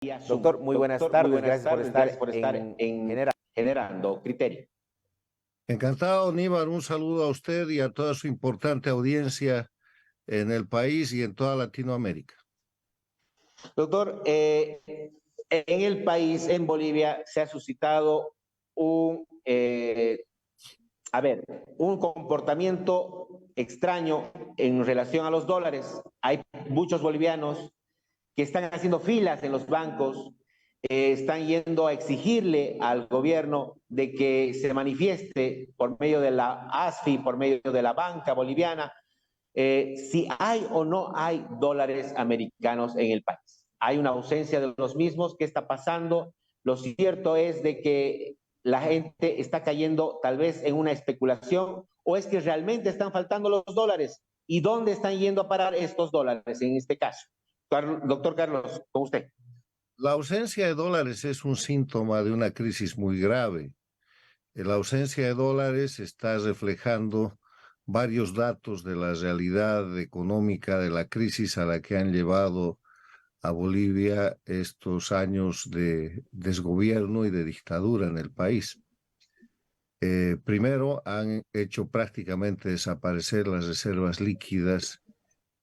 vía Zoom. Doctor, muy buenas tardes. Gracias por estar en Generando Criterio. Encantado, Níbar. Un saludo a usted y a toda su importante audiencia en el país y en toda Latinoamérica. Doctor, en el país, en Bolivia, se ha suscitado un comportamiento extraño en relación a los dólares. Hay muchos bolivianos que están haciendo filas en los bancos, están yendo a exigirle al gobierno de que se manifieste por medio de la ASFI, por medio de la banca boliviana, si hay o no hay dólares americanos en el país. Hay una ausencia de los mismos. ¿Qué está pasando? Lo cierto es de que la gente está cayendo tal vez en una especulación, o es que realmente están faltando los dólares. ¿Y dónde están yendo a parar estos dólares en este caso? Doctor Carlos, con usted. La ausencia de dólares es un síntoma de una crisis muy grave. La ausencia de dólares está reflejando varios datos de la realidad económica de la crisis a la que han llevado a Bolivia estos años de desgobierno y de dictadura en el país. Primero, han hecho prácticamente desaparecer las reservas líquidas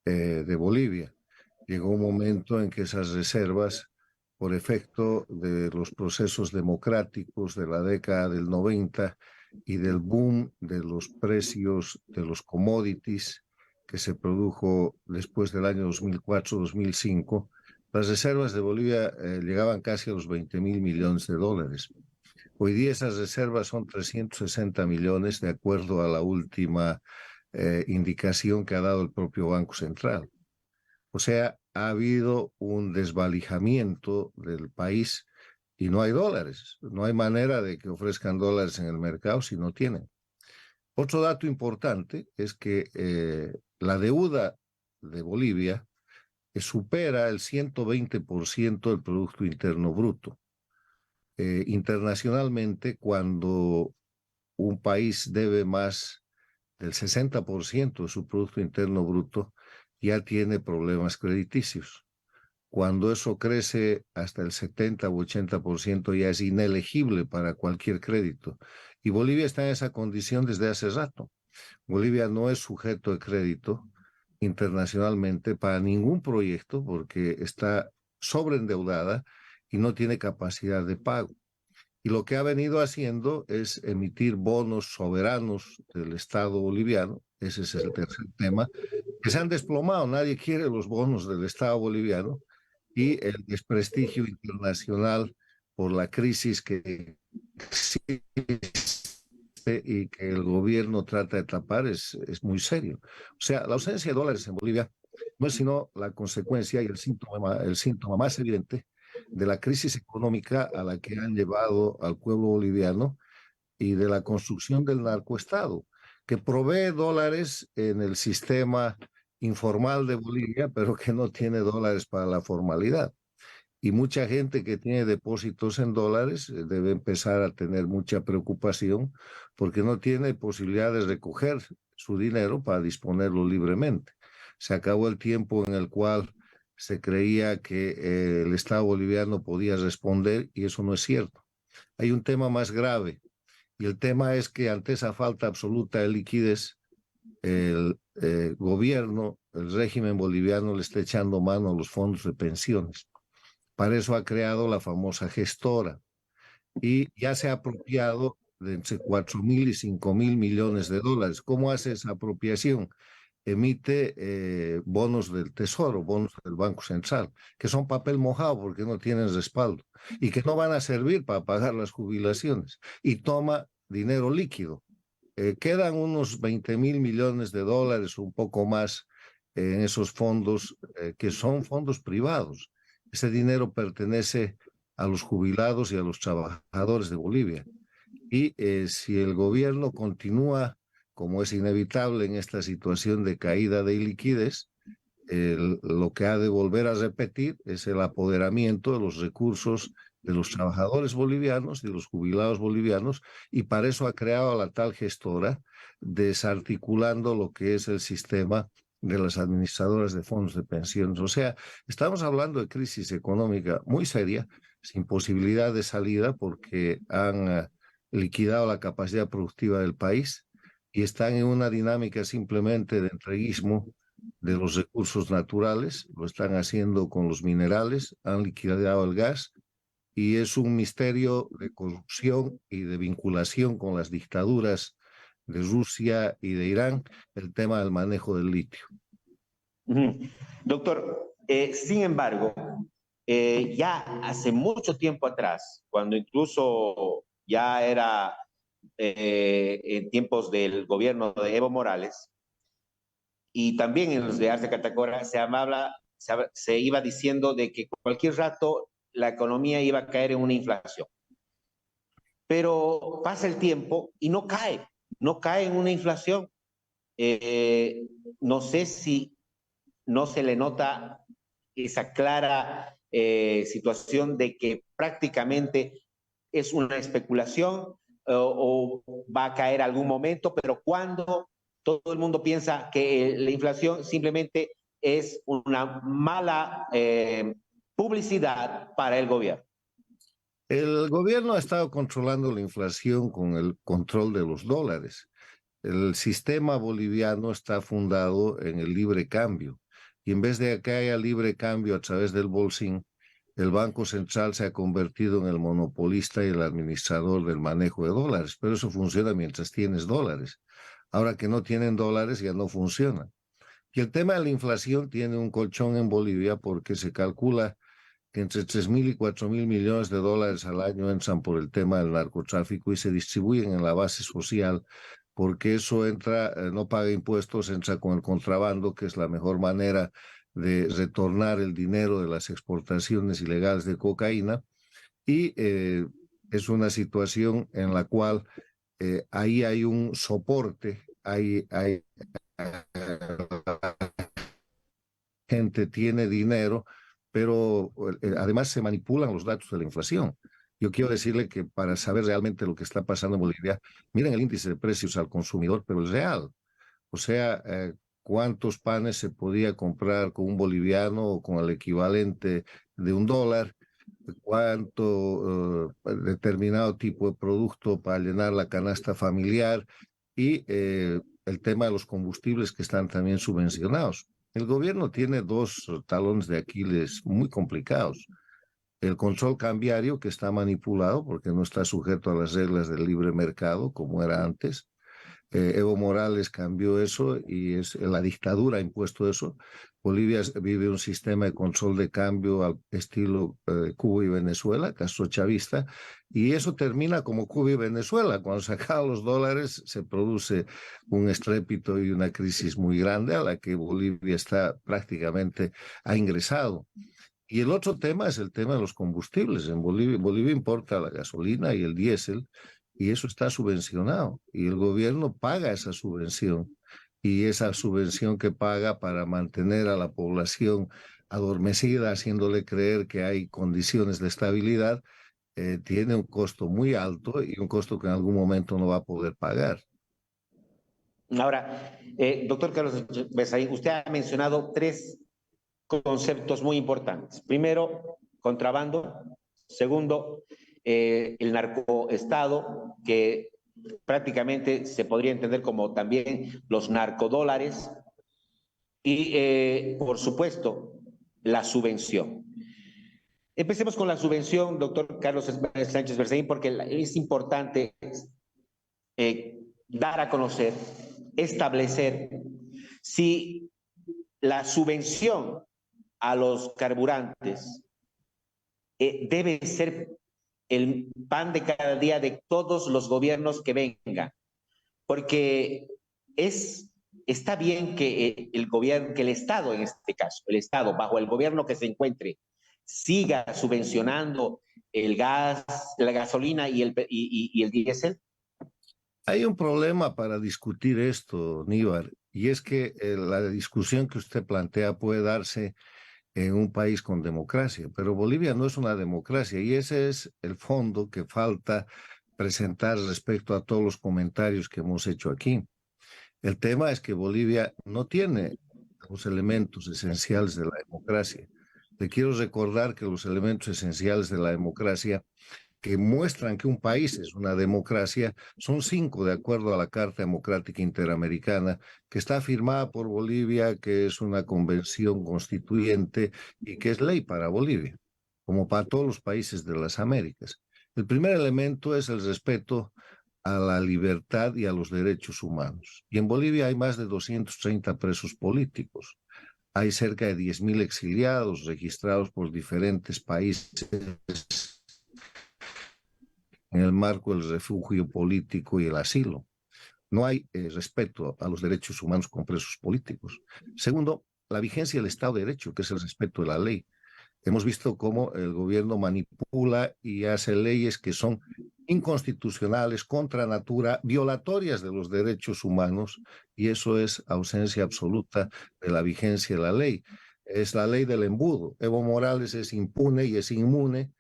de Bolivia. Llegó un momento en que esas reservas, por efecto de los procesos democráticos de la década del 90 y del boom de los precios de los commodities que se produjo después del año 2004-2005, las reservas de Bolivia llegaban casi a los 20.000 millones de dólares. Hoy día esas reservas son 360 millones, de acuerdo a la última indicación que ha dado el propio Banco Central. O sea, ha habido un desvalijamiento del país y no hay dólares. No hay manera de que ofrezcan dólares en el mercado si no tienen. Otro dato importante es que la deuda de Bolivia supera el 120% del Producto Interno Bruto. Internacionalmente, cuando un país debe más del 60% de su Producto Interno Bruto, ya tiene problemas crediticios. Cuando eso crece hasta el 70 u 80%, ya es inelegible para cualquier crédito. Y Bolivia está en esa condición desde hace rato. Bolivia no es sujeto de crédito internacionalmente para ningún proyecto porque está sobreendeudada y no tiene capacidad de pago. Y lo que ha venido haciendo es emitir bonos soberanos del Estado boliviano, ese es el tercer tema, que se han desplomado. Nadie quiere los bonos del Estado boliviano y el desprestigio internacional por la crisis que existe y que el gobierno trata de tapar es muy serio. O sea, la ausencia de dólares en Bolivia no es sino la consecuencia y el síntoma más evidente de la crisis económica a la que han llevado al pueblo boliviano y de la construcción del narcoestado, que provee dólares en el sistema informal de Bolivia, pero que no tiene dólares para la formalidad. Y mucha gente que tiene depósitos en dólares debe empezar a tener mucha preocupación porque no tiene posibilidad de recoger su dinero para disponerlo libremente. Se acabó el tiempo en el cual se creía que el Estado boliviano podía responder y eso no es cierto. Hay un tema más grave y el tema es que ante esa falta absoluta de liquidez, el gobierno, el régimen boliviano le está echando mano a los fondos de pensiones. Para eso ha creado la famosa gestora y ya se ha apropiado de entre 4.000 y 5.000 millones de dólares. ¿Cómo hace esa apropiación? Emite bonos del Tesoro, bonos del Banco Central, que son papel mojado porque no tienen respaldo y que no van a servir para pagar las jubilaciones. Y toma dinero líquido. Quedan unos 20.000 millones de dólares, un poco más, en esos fondos que son fondos privados. Ese dinero pertenece a los jubilados y a los trabajadores de Bolivia. Y si el gobierno continúa, como es inevitable en esta situación de caída de liquidez, lo que ha de volver a repetir es el apoderamiento de los recursos de los trabajadores bolivianos y de los jubilados bolivianos, y para eso ha creado a la tal gestora, desarticulando lo que es el sistema de las administradoras de fondos de pensiones. O sea, estamos hablando de crisis económica muy seria, sin posibilidad de salida porque han liquidado la capacidad productiva del país y están en una dinámica simplemente de entreguismo de los recursos naturales, lo están haciendo con los minerales, han liquidado el gas y es un misterio de corrupción y de vinculación con las dictaduras de Rusia y de Irán, el tema del manejo del litio. Doctor, sin embargo, ya hace mucho tiempo atrás, cuando incluso ya era en tiempos del gobierno de Evo Morales, y también en los de Arce Catacora, se iba diciendo de que cualquier rato la economía iba a caer en una inflación. Pero pasa el tiempo y no cae en una inflación. No sé si no se le nota esa clara situación de que prácticamente es una especulación o va a caer algún momento, pero cuando todo el mundo piensa que la inflación simplemente es una mala publicidad para el gobierno. El gobierno ha estado controlando la inflación con el control de los dólares. El sistema boliviano está fundado en el libre cambio y en vez de que haya libre cambio a través del bolsín, el Banco Central se ha convertido en el monopolista y el administrador del manejo de dólares, pero eso funciona mientras tienes dólares. Ahora que no tienen dólares ya no funciona. Y el tema de la inflación tiene un colchón en Bolivia porque se calcula que entre 3.000 y 4.000 millones de dólares al año entran por el tema del narcotráfico y se distribuyen en la base social porque eso entra, no paga impuestos, entra con el contrabando, que es la mejor manera de retornar el dinero de las exportaciones ilegales de cocaína, y es una situación en la cual ahí hay un soporte, hay gente tiene dinero, pero además se manipulan los datos de la inflación. Yo quiero decirle que para saber realmente lo que está pasando en Bolivia, miren el índice de precios al consumidor, pero el real. O sea, cuántos panes se podía comprar con un boliviano o con el equivalente de $1, cuánto determinado tipo de producto para llenar la canasta familiar y el tema de los combustibles que están también subvencionados. El gobierno tiene dos talones de Aquiles muy complicados. El control cambiario, que está manipulado porque no está sujeto a las reglas del libre mercado como era antes. Evo Morales cambió eso y la dictadura ha impuesto eso. Bolivia vive un sistema de control de cambio al estilo Cuba y Venezuela, castrochavista, y eso termina como Cuba y Venezuela. Cuando se acaban los dólares se produce un estrépito y una crisis muy grande a la que Bolivia está prácticamente ha ingresado. Y el otro tema es el tema de los combustibles. En Bolivia importa la gasolina y el diésel, y eso está subvencionado. Y el gobierno paga esa subvención. Y esa subvención que paga para mantener a la población adormecida, haciéndole creer que hay condiciones de estabilidad, tiene un costo muy alto y un costo que en algún momento no va a poder pagar. Ahora, doctor Carlos Besaín, usted ha mencionado tres conceptos muy importantes. Primero, contrabando. Segundo, el narcoestado, que prácticamente se podría entender como también los narcodólares. Y, por supuesto, la subvención. Empecemos con la subvención, doctor Carlos Sánchez Berzaín, porque es importante dar a conocer, establecer si la subvención a los carburantes debe ser el pan de cada día de todos los gobiernos que vengan, porque está bien que el gobierno, que el Estado en este caso, el Estado bajo el gobierno que se encuentre, siga subvencionando el gas, la gasolina y el diésel. Hay un problema para discutir esto, Níbar, y es que la discusión que usted plantea puede darse en un país con democracia, pero Bolivia no es una democracia y ese es el fondo que falta presentar respecto a todos los comentarios que hemos hecho aquí. El tema es que Bolivia no tiene los elementos esenciales de la democracia. Le quiero recordar que los elementos esenciales de la democracia que muestran que un país es una democracia son 5 de acuerdo a la Carta Democrática Interamericana, que está firmada por Bolivia, que es una convención constituyente y que es ley para Bolivia, como para todos los países de las Américas. El primer elemento es el respeto a la libertad y a los derechos humanos. Y en Bolivia hay más de 230 presos políticos. Hay cerca de 10.000 exiliados registrados por diferentes países en el marco del refugio político y el asilo. No hay respeto a los derechos humanos con presos políticos. Segundo, la vigencia del Estado de Derecho, que es el respeto de la ley. Hemos visto cómo el gobierno manipula y hace leyes que son inconstitucionales, contra natura, violatorias de los derechos humanos, y eso es ausencia absoluta de la vigencia de la ley. Es la ley del embudo. Evo Morales es impune y es inmune,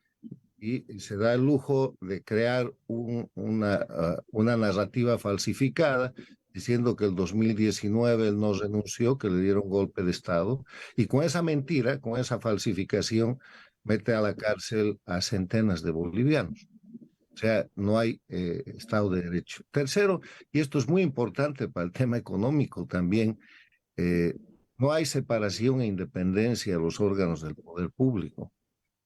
y se da el lujo de crear una narrativa falsificada diciendo que el 2019 él no renunció, que le dieron golpe de Estado, y con esa mentira, con esa falsificación, mete a la cárcel a centenas de bolivianos. O sea, no hay Estado de Derecho. Tercero, y esto es muy importante para el tema económico también, no hay separación e independencia de los órganos del poder público.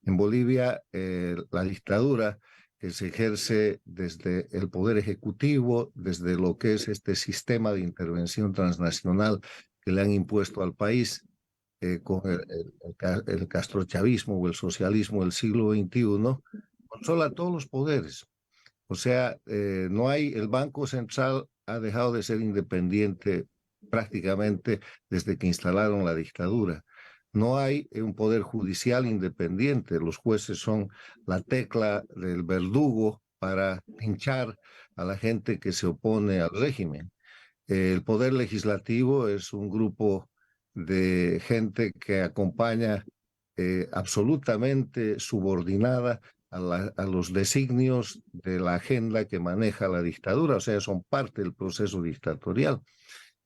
En Bolivia, la dictadura que se ejerce desde el Poder Ejecutivo, desde lo que es este sistema de intervención transnacional que le han impuesto al país con el castrochavismo o el socialismo del siglo XXI, controla todos los poderes. O sea, no hay, el Banco Central ha dejado de ser independiente prácticamente desde que instalaron la dictadura. No hay un poder judicial independiente. Los jueces son la tecla del verdugo para hinchar a la gente que se opone al régimen. El poder legislativo es un grupo de gente que acompaña absolutamente subordinada a los designios de la agenda que maneja la dictadura, o sea, son parte del proceso dictatorial.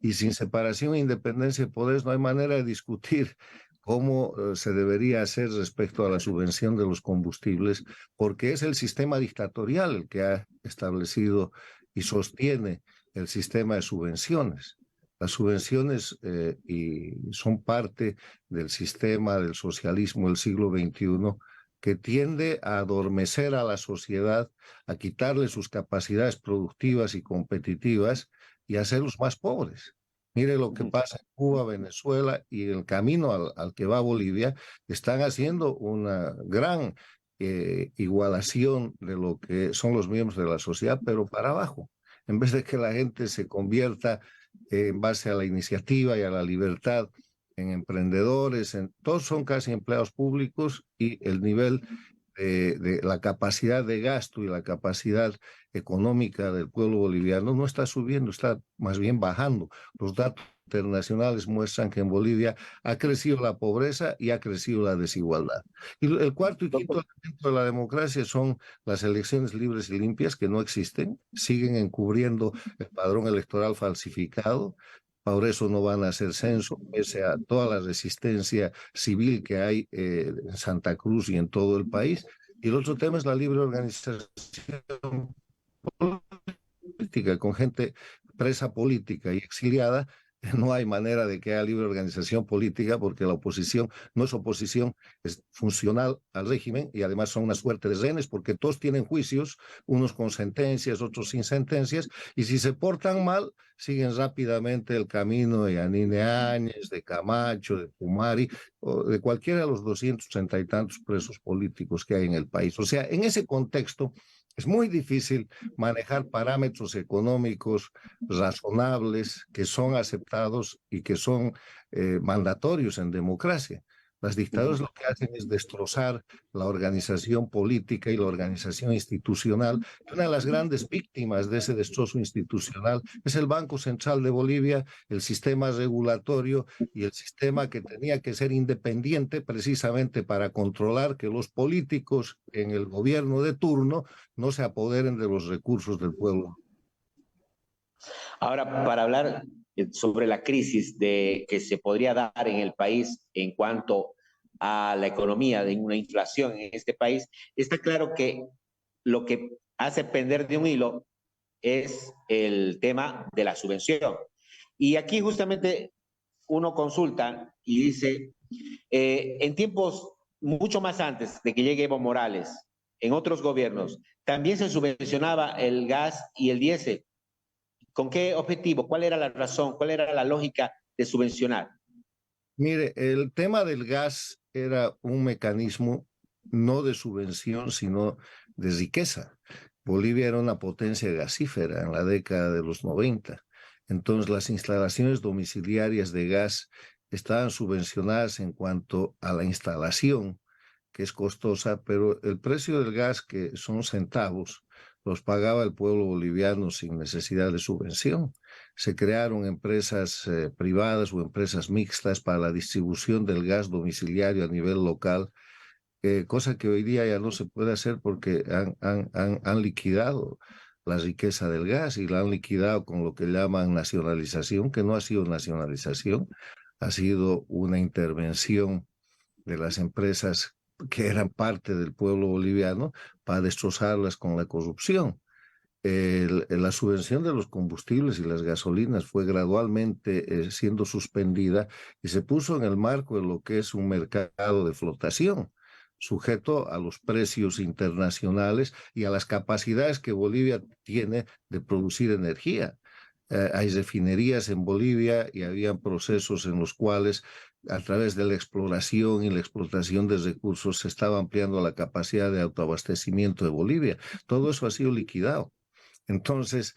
Y sin separación e independencia de poderes no hay manera de discutir cómo se debería hacer respecto a la subvención de los combustibles, porque es el sistema dictatorial el que ha establecido y sostiene el sistema de subvenciones. Las subvenciones y son parte del sistema del socialismo del siglo XXI que tiende a adormecer a la sociedad, a quitarle sus capacidades productivas y competitivas y a hacerlos más pobres. Mire lo que pasa en Cuba, Venezuela y el camino al que va Bolivia, están haciendo una gran igualación de lo que son los miembros de la sociedad, pero para abajo. En vez de que la gente se convierta en base a la iniciativa y a la libertad en emprendedores, todos son casi empleados públicos y el nivel de la capacidad de gasto y la capacidad económica del pueblo boliviano no está subiendo, está más bien bajando. Los datos internacionales muestran que en Bolivia ha crecido la pobreza y ha crecido la desigualdad. Y el cuarto y quinto elemento de la democracia son las elecciones libres y limpias, que no existen, siguen encubriendo el padrón electoral falsificado. Por eso no van a hacer censo, pese a toda la resistencia civil que hay en Santa Cruz y en todo el país. Y el otro tema es la libre organización política, con gente presa política y exiliada. No hay manera de que haya libre organización política porque la oposición no es oposición, es funcional al régimen y además son una suerte de rehenes porque todos tienen juicios, unos con sentencias, otros sin sentencias, y si se portan mal, siguen rápidamente el camino de Yanine Áñez, de Camacho, de Pumari, o de cualquiera de los 230 y tantos presos políticos que hay en el país. O sea, en ese contexto, es muy difícil manejar parámetros económicos razonables que son aceptados y que son mandatorios en democracia. Las dictaduras lo que hacen es destrozar la organización política y la organización institucional. Una de las grandes víctimas de ese destrozo institucional es el Banco Central de Bolivia, el sistema regulatorio y el sistema que tenía que ser independiente precisamente para controlar que los políticos en el gobierno de turno no se apoderen de los recursos del pueblo. Ahora, para hablar sobre la crisis que se podría dar en el país en cuanto a la economía, de una inflación en este país, está claro que lo que hace pender de un hilo es el tema de la subvención. Y aquí justamente uno consulta y dice, en tiempos mucho más antes de que llegue Evo Morales, en otros gobiernos, también se subvencionaba el gas y el diésel. ¿Con qué objetivo? ¿Cuál era la razón? ¿Cuál era la lógica de subvencionar? Mire, el tema del gas era un mecanismo no de subvención, sino de riqueza. Bolivia era una potencia gasífera en la década de los 90. Entonces, las instalaciones domiciliarias de gas estaban subvencionadas en cuanto a la instalación, que es costosa, pero el precio del gas, que son centavos, los pagaba el pueblo boliviano sin necesidad de subvención. Se crearon empresas privadas o empresas mixtas para la distribución del gas domiciliario a nivel local, cosa que hoy día ya no se puede hacer porque han liquidado la riqueza del gas y la han liquidado con lo que llaman nacionalización, que no ha sido nacionalización, ha sido una intervención de las empresas que eran parte del pueblo boliviano para destrozarlas con la corrupción. La subvención de los combustibles y las gasolinas fue gradualmente siendo suspendida y se puso en el marco de lo que es un mercado de flotación, sujeto a los precios internacionales y a las capacidades que Bolivia tiene de producir energía. Hay refinerías en Bolivia y habían procesos en los cuales a través de la exploración y la explotación de recursos se estaba ampliando la capacidad de autoabastecimiento de Bolivia. Todo eso ha sido liquidado. Entonces,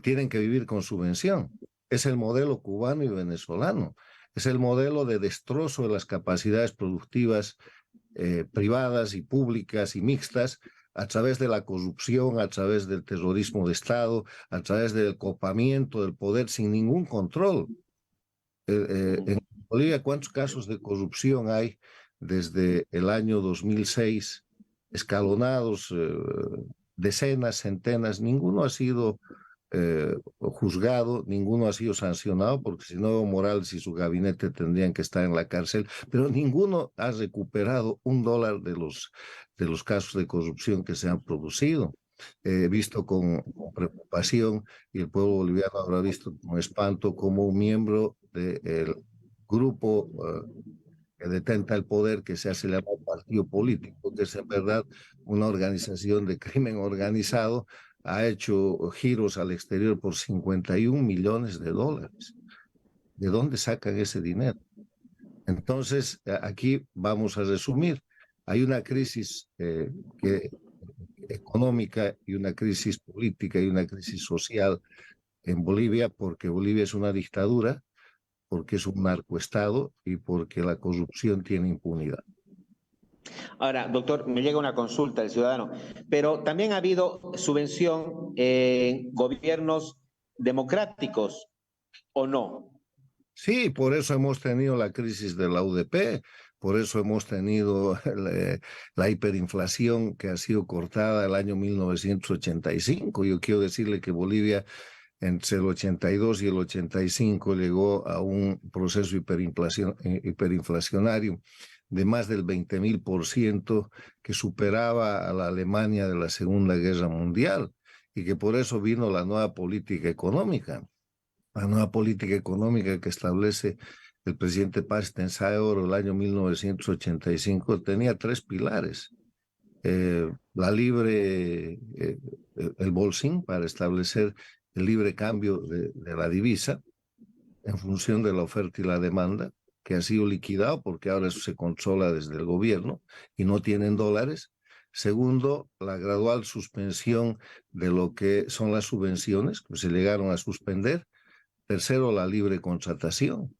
tienen que vivir con subvención. Es el modelo cubano y venezolano. Es el modelo de destrozo de las capacidades productivas privadas y públicas y mixtas a través de la corrupción, a través del terrorismo de Estado, a través del copamiento del poder sin ningún control. En Bolivia, ¿cuántos casos de corrupción hay desde el año 2006? Escalonados, decenas, centenas, ninguno ha sido juzgado, ninguno ha sido sancionado, porque si no, Evo Morales y su gabinete tendrían que estar en la cárcel, pero ninguno ha recuperado $1 de los casos de corrupción que se han producido. He visto con preocupación, y el pueblo boliviano habrá visto con espanto, como un miembro del grupo que detenta el poder, que se hace llamar partido político, que es en verdad una organización de crimen organizado, ha hecho giros al exterior por $51 millones. ¿De dónde sacan ese dinero? Entonces, aquí vamos a resumir. Hay una crisis económica y una crisis política y una crisis social en Bolivia, porque Bolivia es una dictadura, porque es un narcoestado y porque la corrupción tiene impunidad. Ahora, doctor, me llega una consulta del ciudadano, pero también ha habido subvención en gobiernos democráticos, ¿o no? Sí, por eso hemos tenido la crisis de la UDP, por eso hemos tenido la hiperinflación que ha sido cortada el año 1985. Yo quiero decirle que Bolivia entre el 82 y el 85 llegó a un proceso hiperinflacionario de más del 20.000%, que superaba a la Alemania de la Segunda Guerra Mundial, y que por eso vino la nueva política económica. La nueva política económica que establece el presidente Paz Tensayoro el año 1985 tenía 3 pilares. La libre, el bolsín, para establecer el libre cambio de la divisa en función de la oferta y la demanda, que ha sido liquidado porque ahora eso se controla desde el gobierno y no tienen dólares. Segundo, la gradual suspensión de lo que son las subvenciones, que se llegaron a suspender. Tercero, la libre contratación,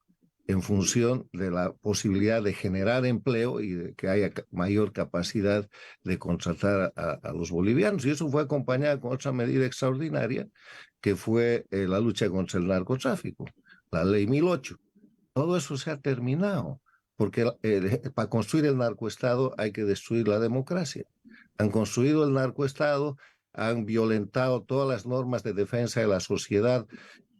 en función de la posibilidad de generar empleo y de que haya mayor capacidad de contratar a los bolivianos. Y eso fue acompañado con otra medida extraordinaria, que fue la lucha contra el narcotráfico, la ley 1008. Todo eso se ha terminado, porque para construir el narcoestado hay que destruir la democracia. Han construido el narcoestado, han violentado todas las normas de defensa de la sociedad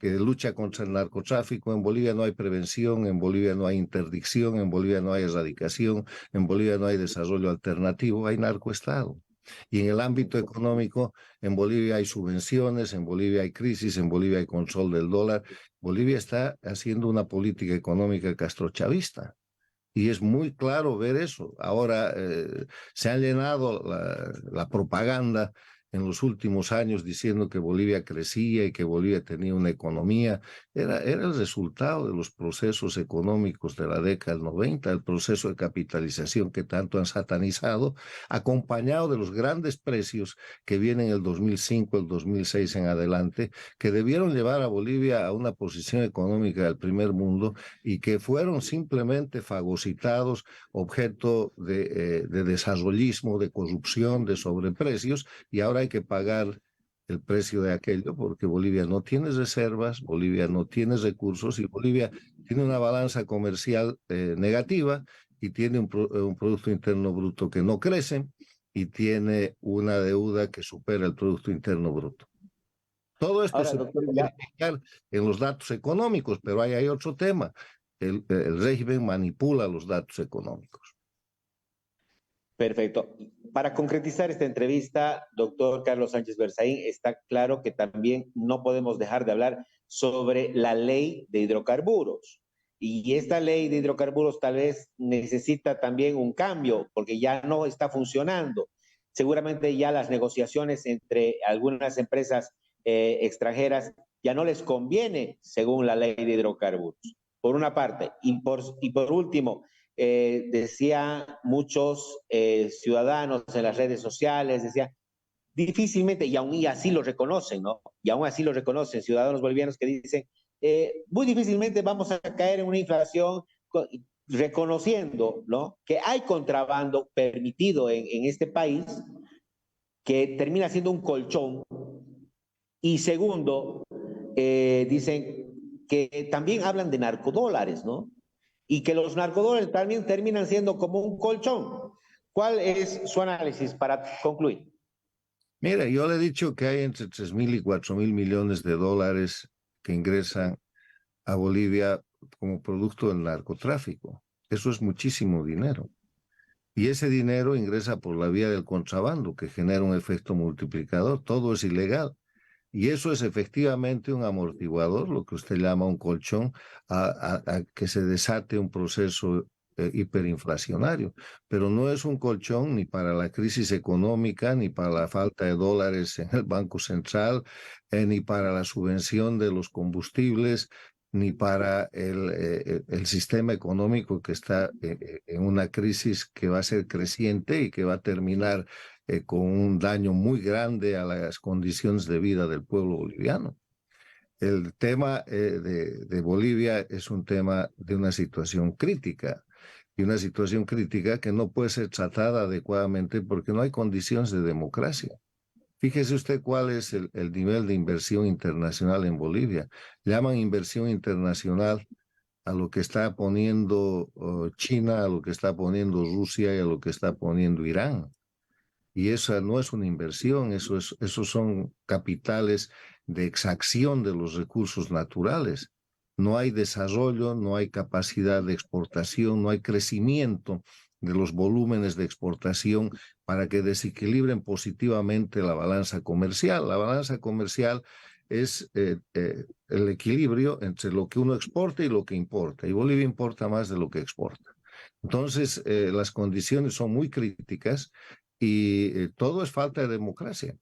que lucha contra el narcotráfico. En Bolivia no hay prevención, en Bolivia no hay interdicción, en Bolivia no hay erradicación, en Bolivia no hay desarrollo alternativo, hay narcoestado. Y en el ámbito económico, en Bolivia hay subvenciones, en Bolivia hay crisis, en Bolivia hay control del dólar. Bolivia está haciendo una política económica castrochavista. Y es muy claro ver eso. Ahora se ha llenado la propaganda en los últimos años diciendo que Bolivia crecía y que Bolivia tenía una economía. Era el resultado de los procesos económicos de la década del 90, el proceso de capitalización que tanto han satanizado, acompañado de los grandes precios que vienen el 2005, el 2006 en adelante, que debieron llevar a Bolivia a una posición económica del primer mundo y que fueron simplemente fagocitados, objeto de desarrollismo, de corrupción, de sobreprecios, y ahora hay que pagar el precio de aquello porque Bolivia no tiene reservas, Bolivia no tiene recursos y Bolivia tiene una balanza comercial negativa y tiene un Producto Interno Bruto que no crece y tiene una deuda que supera el Producto Interno Bruto. Todo esto Ahora, se doctor, puede verificar en los datos económicos, pero ahí hay otro tema. El régimen manipula los datos económicos. perfecto. Para concretizar esta entrevista, doctor Carlos Sánchez Berzaín, está claro que también no podemos dejar de hablar sobre la ley de hidrocarburos. Y esta ley de hidrocarburos tal vez necesita también un cambio porque ya no está funcionando. Seguramente ya las negociaciones entre algunas empresas extranjeras ya no les conviene según la ley de hidrocarburos, por una parte. Y por último, decía muchos ciudadanos en las redes sociales, decía, difícilmente, y aún así lo reconocen, ¿no? Y aún así lo reconocen ciudadanos bolivianos que dicen, muy difícilmente vamos a caer en una inflación reconociendo, ¿no? Que hay contrabando permitido en este país que termina siendo un colchón. Y segundo, dicen que también hablan de narcodólares, ¿no? Y que los narcodólares también terminan siendo como un colchón. ¿Cuál es su análisis para concluir? Mira, yo le he dicho que hay entre 3.000 y 4.000 millones de dólares que ingresan a Bolivia como producto del narcotráfico. Eso es muchísimo dinero. Y ese dinero ingresa por la vía del contrabando, que genera un efecto multiplicador. Todo es ilegal. Y eso es efectivamente un amortiguador, lo que usted llama un colchón, a que se desate un proceso hiperinflacionario. Pero no es un colchón ni para la crisis económica, ni para la falta de dólares en el Banco Central, ni para la subvención de los combustibles, ni para el sistema económico que está en una crisis que va a ser creciente y que va a terminar con un daño muy grande a las condiciones de vida del pueblo boliviano. El tema de Bolivia es un tema de una situación crítica y una situación crítica que no puede ser tratada adecuadamente porque no hay condiciones de democracia. Fíjese usted cuál es el nivel de inversión internacional en Bolivia. Llaman inversión internacional a lo que está poniendo China, a lo que está poniendo Rusia y a lo que está poniendo Irán. Y esa no es una inversión, esos son capitales de exacción de los recursos naturales. No hay desarrollo, no hay capacidad de exportación, no hay crecimiento de los volúmenes de exportación para que desequilibren positivamente la balanza comercial. La balanza comercial es el equilibrio entre lo que uno exporta y lo que importa. Y Bolivia importa más de lo que exporta. Entonces, las condiciones son muy críticas y todo es falta de democracia.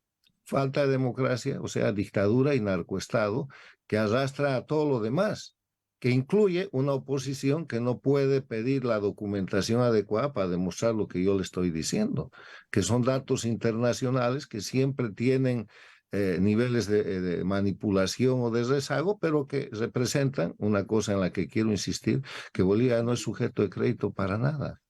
Falta de democracia, o sea, dictadura y narcoestado que arrastra a todo lo demás, que incluye una oposición que no puede pedir la documentación adecuada para demostrar lo que yo le estoy diciendo, que son datos internacionales que siempre tienen niveles de manipulación o de rezago, pero que representan una cosa en la que quiero insistir, que Bolivia no es sujeto de crédito para nada.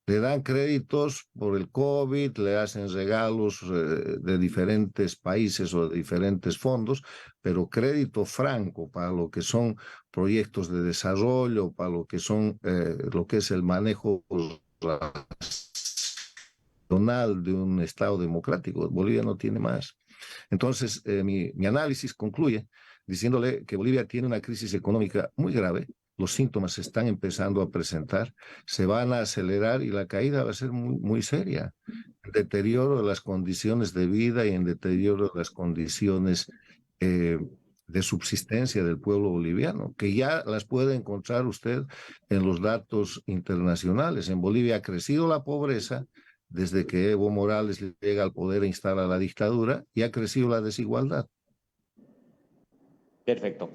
Le dan créditos por el COVID, le hacen regalos de diferentes países o de diferentes fondos, pero crédito franco para lo que son proyectos de desarrollo, para lo que son lo que es el manejo racional de un Estado democrático. Bolivia no tiene más. Entonces, mi análisis concluye diciéndole que Bolivia tiene una crisis económica muy grave. Los síntomas se están empezando a presentar, se van a acelerar y la caída va a ser muy, muy seria. El deterioro de las condiciones de vida y el deterioro de las condiciones de subsistencia del pueblo boliviano, que ya las puede encontrar usted en los datos internacionales. En Bolivia ha crecido la pobreza desde que Evo Morales llega al poder e instala la dictadura, y ha crecido la desigualdad. Perfecto.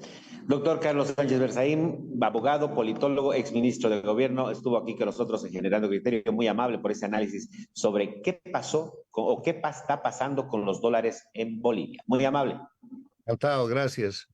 Doctor Carlos Sánchez Berzaín, abogado, politólogo, exministro de gobierno, estuvo aquí con nosotros en Generando Criterio, muy amable por ese análisis sobre qué pasó o qué está pasando con los dólares en Bolivia. Muy amable. Encantado, gracias.